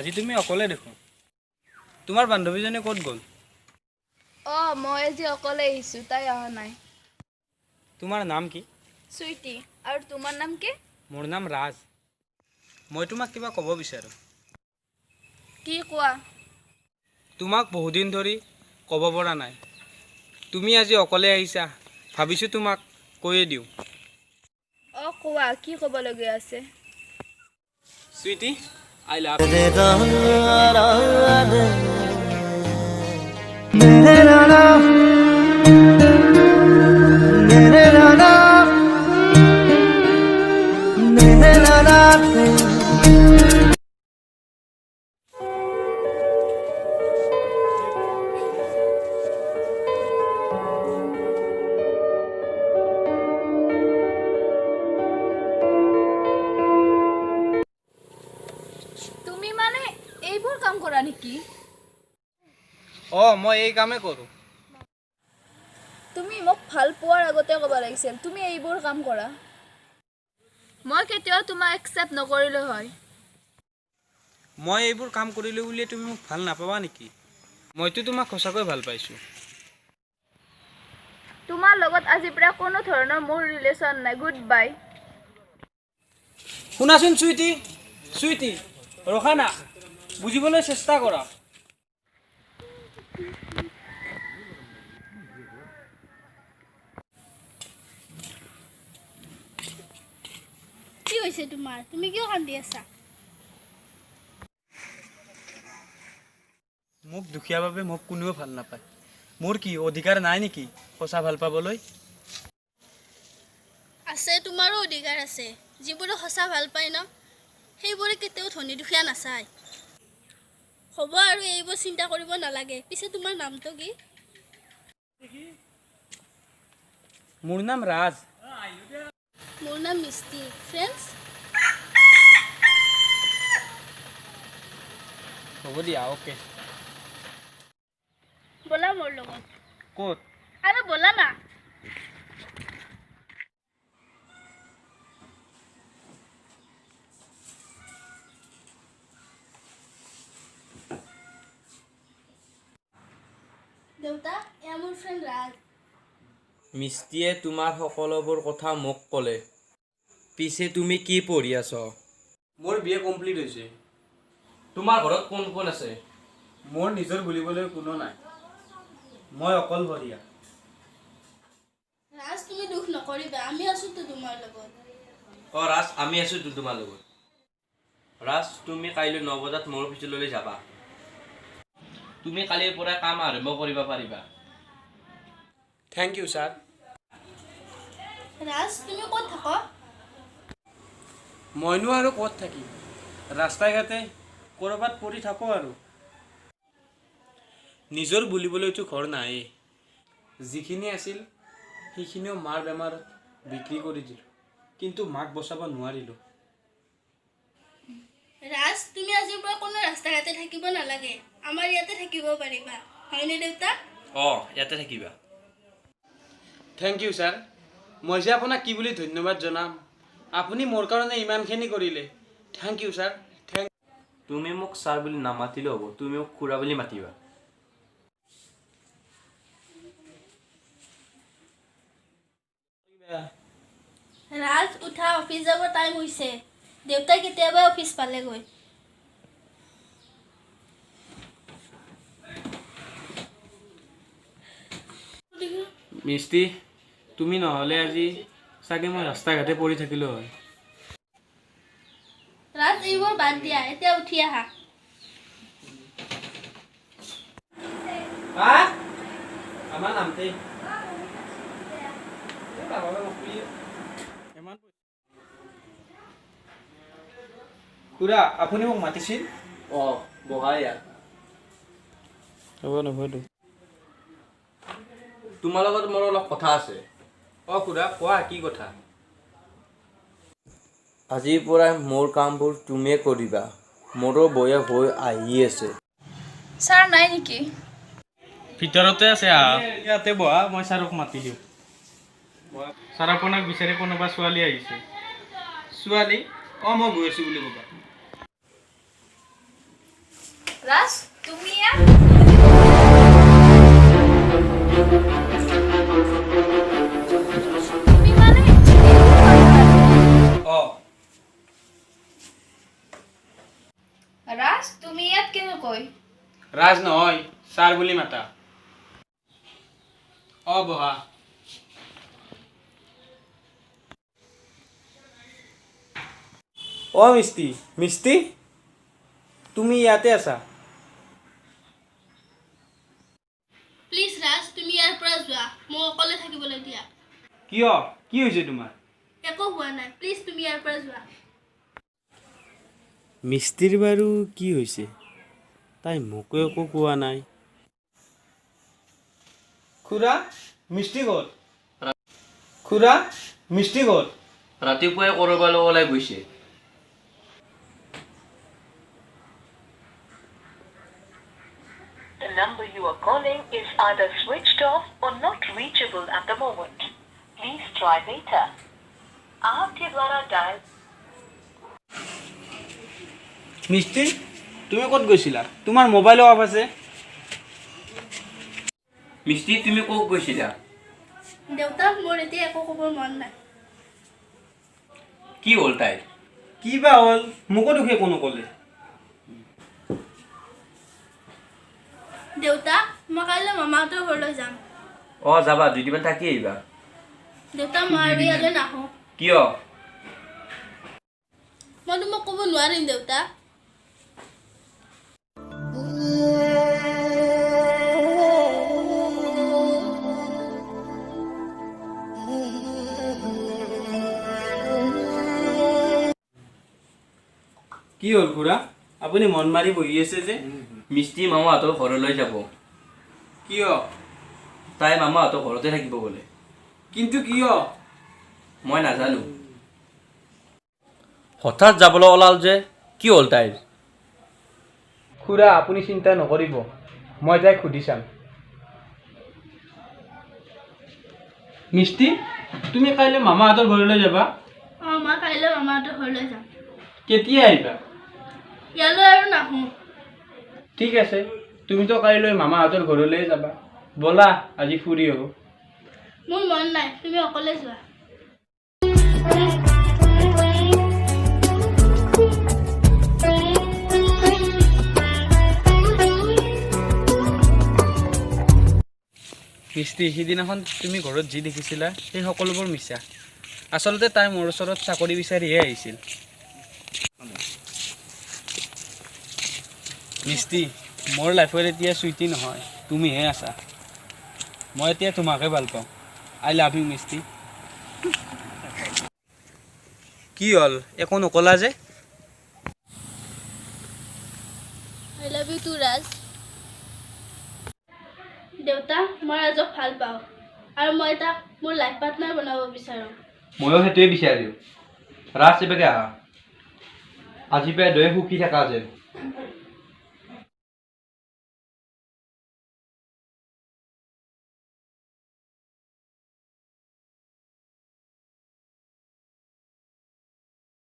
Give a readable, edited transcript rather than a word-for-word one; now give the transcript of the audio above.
আজি তুমি অকলে দেখো। তোমাৰ বান্ধৱীজনী ক'ত গ'ল? মই আজি অকলে আহিছোঁ, তাই অহা নাই। তোমাৰ নাম কি? চুইটি। আৰু তোমাৰ নাম কি? মোৰ নাম ৰাজ। মই তোমাক কিবা ক'ব বিচাৰোঁ। কি কোৱা? তোমাক বহুদিন ধৰি ক'ব পৰা নাই। তুমি আজি অকলে আহিছা, ভাবিছোঁ তোমাক কৈয়ে দিওঁ। কোৱা, কি ক'বলগীয়া আছে? চুইটি, আই লাভ তুমি মানে এইবোৰ কাম কৰা নেকি? মই এই কামেই কৰোঁ। তুমি মোক ভাল পোৱাৰ আগতে ক'ব লাগিছিল, তুমি এইবোৰ কাম কৰা। মই কেতিয়াও তোমাক একচেপ্ট নকৰিলোঁ হয়। মই এইবোৰ কাম কৰিলোঁ বুলিয়ে তুমি মোক ভাল নাপাবা নেকি? মইতো তোমাক সঁচাকৈ ভাল পাইছোঁ। তোমাৰ লগত আজিৰ পৰা কোনো ধৰণৰ মোৰ ৰিলেশ্যন নাই। Good bye. শুনাচোন চুইটি, চুইটি, ৰখা না, বুজিবলৈ চেষ্টা কৰা। কি হৈছে তোমাৰ? তুমি কিয় কান্দি আছা? মোক দুখীয়া বাবে মোক কোনেও ভাল নাপায়। মোৰ কি অধিকাৰ নাই নেকি সঁচা ভাল পাবলৈ? আছে, তোমাৰো অধিকাৰ আছে। যিবোৰে সঁচা ভাল পায় ন, সেইবোৰে কেতিয়াও ধনী দুখীয়া নাচায়। হ'ব আৰু এইবোৰ চিন্তা কৰিব নালাগে। পিছে তোমাৰ নামটো কি? মোৰ নাম ৰাজ। মোৰ নাম মিষ্টি। ফ্ৰেণ্ডছ? হ'ব দিয়া, অ'কে। ব'লা মোৰ লগত। ক'ত? আৰু ব'লা না। দেউতা, এয়া মোৰ ফ্ৰেণ্ড ৰাজ। মিষ্টিয়ে তোমাৰ সকলোবোৰ কথা মোক ক'লে। পিছে তুমি কি পঢ়ি আছ? মোৰ BA কমপ্লিট হৈছে। তোমাৰ ঘৰত কোন কোন আছে? মোৰ নিজৰ বুলিবলৈ কোনো নাই। মই অকলশৰীয়া। ৰাজ, তুমি দুখ নকৰিবা, আমি আছোতো তোমাৰ লগত। ৰাজ, আমি আছোতো তোমাৰ লগত। ৰাজ, তুমি কাইলৈ 9 বজাত মোৰ অফিচলৈ যাবা। তুমি কালিৰ পৰা কাম আৰম্ভ কৰিব পাৰিবা। Thank you sir. ৰাজ, তুমি ক'ত থাকা? মইনো আৰু ক'ত থাকিম, ৰাস্তাই ঘাটে ক'ৰবাত পৰি থাকোঁ আৰু। নিজৰ বুলিবলৈতো ঘৰ নায়েই। যিখিনি আছিল সেইখিনিও মাৰ বেমাৰত বিক্ৰী কৰি দিলোঁ, কিন্তু মাক বচাব নোৱাৰিলোঁ। ৰাজ, তুমি আজিৰ পৰা কোনো ৰাস্তা ঘাটে থাকিব নালাগে। আমাৰ ইয়াতে থাকিব পাৰিবা। হয়নে দেউতা? ইয়াতে থাকিবা। Thank you sir. মই যে আপোনাক কি বুলি ধন্যবাদ জনাম। আপুনি মোৰ কাৰণে ইমানখিনি কৰিলে। Thank you sir. তুমি মোক ছাৰ বুলি নামাতিলেও হ'ব, তুমি মোক খুৰা বুলি মাতিবা। ৰাজ, উঠা, অফিচ যাব টাইম হৈছে। দেউতাই কেতিয়াবা অফিচ পালেগৈ। মিষ্টি, তুমি নহ'লে আজি চাগে মই ৰাস্তা ঘাটে পৰি থাকিলোঁ হয়। ৰাজ, এইবোৰ বাদ দিয়া, এতিয়া উঠি আহা। আমাৰ নামতে খুৰা, আপুনি মোক মাতিছিল? বহা ইয়াত। হ'ব নহয়তো। তোমাৰ লগত মোৰ অলপ কথা আছে। খুৰা, কোৱা কি কথা? আজিৰ পৰাই মোৰ কামবোৰ তুমিয়ে কৰিবা। মোৰো বয়স হৈ আহি আছে। ছাৰ নাই নেকি? ভিতৰতে আছে, ইয়াতে বহা, মই ছাৰক মাতি দিওঁ। ছাৰ আপোনাক বিচাৰি কোনোবা ছোৱালী আহিছে। ছোৱালী? মই গৈ আছোঁ বুলি ক'বা। ৰাজ তুমি ইয়াত তুমি মানে ৰাজ তুমি ইয়াত কেনেকৈ ৰাজ নহয় ছাৰ বুলি মাতা বহা মিষ্টি মিষ্টি তুমি ইয়াতে আছা প্লিজ ৰাজ তুমি ইয়াৰ পৰা যোৱা মোক অকলে থাকিবলৈ দিয়া কিয় কি হৈছে তোমাৰ একো হোৱা নাই প্লিজ তুমি ইয়াৰ পৰা যোৱা মিষ্টিৰ বাৰু কি হৈছে তাই মোকো একো কোৱা নাই খুৰা মিষ্টি ক'ত খুৰা মিষ্টি ক'ত ৰাতিপুৱাই ক'ৰবালৈ ওলাই গৈছে The number you are calling is either switched off or not reachable at the moment. Please try later. आपके द्वारा डायल মিষ্টি তুমি ক'ত গৈছিলা তোমাৰ মোবাইলো অফ আছে মিষ্টি তুমি ক'ত গৈছিলা দেউতাক মোৰ এতিয়া একো ক'বৰ মন নাই কি হ'ল তাইৰ কি বা হ'ল মোকো দুখে একো নক'লে দেউতা মই কাইলৈ মামাহঁতৰ ঘৰলৈ যাম যাবা দুদিনমান থাকি আহিবা দেউতা মই আৰু ইয়ালৈ নাহোঁ কিয় মই তোমাক ক'ব নোৱাৰিম দেউতা কি হ'ল খুৰা আপুনি মন মাৰি বহি আছে যে মিষ্টি মামাহঁতৰ ঘৰলৈ যাব কিয় তাই মামাহঁতৰ ঘৰতে থাকিব বোলে কিন্তু কিয় মই নাজানো হঠাৎ যাবলৈ ওলাল যে কি হ'ল তাইৰ খুৰা আপুনি চিন্তা নকৰিব মই তাইক সুধি চাম মিষ্টি তুমি কাইলৈ মামাহঁতৰ ঘৰলৈ যাবা মই কাইলৈ মামাহঁতৰ ঘৰলৈ যাম কেতিয়া আহিবা ইয়ালৈ আৰু নাহোঁ ঠিক আছে তুমিতো কাইলৈ মামাহঁতৰ ঘৰলৈ যাবা ব'লা আজি ফুৰি আহোঁ মোৰ মন নাই তুমি অকলে যোৱা মিষ্টি সিদিনাখন তুমি ঘৰত যি দেখিছিলা সেই সকলোবোৰ মিছা আচলতে তাই মোৰ ওচৰত চাকৰি বিচাৰিহে আহিছিল মিষ্টি মোৰ লাইফত এতিয়া চুইটি নহয় তুমিহে আছা মই এতিয়া তোমাকে ভাল পাওঁ আই লাভ ইউ মিষ্টি কি হ'ল একো নকলা যে আই লাভ ইউ টু ৰাজ দেউতা মই ৰাজক ভাল পাওঁ আৰু মই তাক মোৰ লাইফ পাৰ্টনাৰ বনাব বিচাৰোঁ ময়ো সেইটোৱে বিচাৰিলোঁ ৰাজ এবেগে আহা আজি পাই দুয়ে সুখী থকা যেন